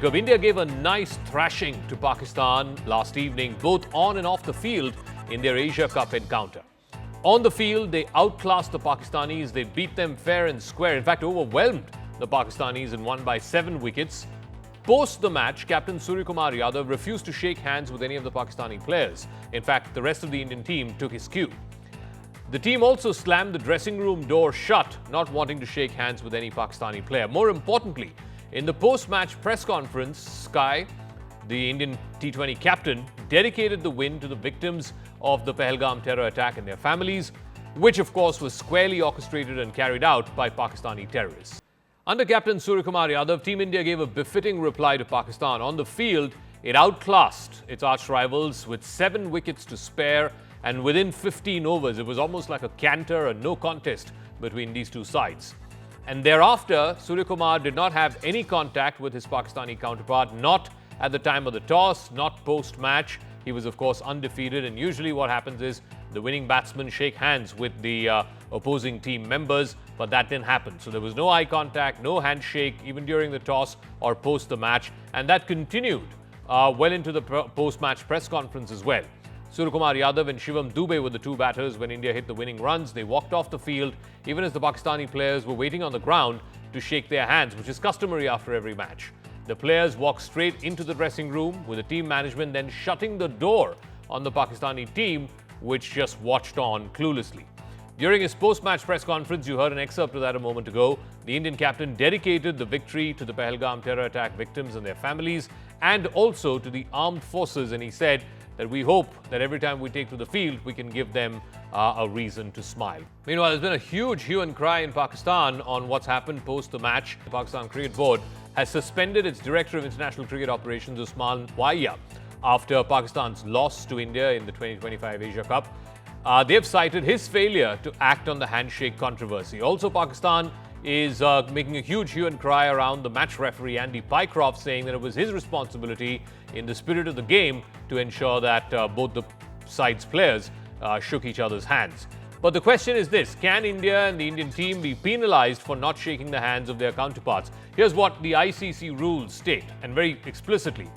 Jacob, India gave a nice thrashing to Pakistan last evening, both on and off the field in their Asia Cup encounter. On the field, they outclassed the Pakistanis. They beat them fair and square. In fact, overwhelmed the Pakistanis and won by 7 wickets. Post the match, Captain Suryakumar Yadav refused to shake hands with any of the Pakistani players. In fact, the rest of the Indian team took his cue. The team also slammed the dressing room door shut, not wanting to shake hands with any Pakistani player. More importantly, in the post-match press conference, Sky, the Indian T20 captain, dedicated the win to the victims of the Pahalgam terror attack and their families, which of course was squarely orchestrated and carried out by Pakistani terrorists. Under Captain Suryakumar Yadav, Team India gave a befitting reply to Pakistan. On the field, it outclassed its arch-rivals with 7 wickets to spare, and within 15 overs, it was almost like a canter, a no contest between these two sides. And thereafter, Suryakumar did not have any contact with his Pakistani counterpart, not at the time of the toss, not post-match. He was, of course, undefeated, and usually what happens is the winning batsmen shake hands with the opposing team members, but that didn't happen. So there was no eye contact, no handshake, even during the toss or post the match, and that continued well into the post-match press conference as well. Suryakumar Yadav and Shivam Dubey were the two batters when India hit the winning runs. They walked off the field, even as the Pakistani players were waiting on the ground to shake their hands, which is customary after every match. The players walked straight into the dressing room, with the team management then shutting the door on the Pakistani team, which just watched on cluelessly. During his post-match press conference, you heard an excerpt of that a moment ago. The Indian captain dedicated the victory to the Pahalgam terror attack victims and their families, and also to the armed forces, and he said that we hope that every time we take to the field, we can give them a reason to smile. Meanwhile, there's been a huge hue and cry in Pakistan on what's happened post the match. The Pakistan Cricket Board has suspended its Director of International Cricket Operations, Usman Waya, after Pakistan's loss to India in the 2025 Asia Cup. They've cited his failure to act on the handshake controversy. Also, Pakistan is making a huge hue and cry around the match referee Andy Pycroft, saying that it was his responsibility in the spirit of the game to ensure that both the sides' players shook each other's hands. But the question is this: can India and the Indian team be penalized for not shaking the hands of their counterparts? Here's what the ICC rules state, and very explicitly.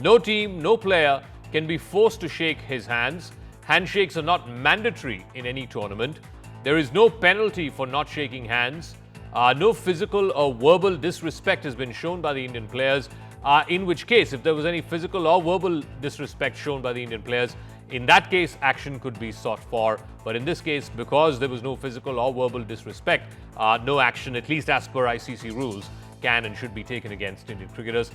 No team, no player can be forced to shake his hands. Handshakes are not mandatory in any tournament. There is no penalty for not shaking hands. No physical or verbal disrespect has been shown by the Indian players, in which case, if there was any physical or verbal disrespect shown by the Indian players, in that case, action could be sought for. But in this case, because there was no physical or verbal disrespect, no action, at least as per ICC rules, can and should be taken against Indian cricketers.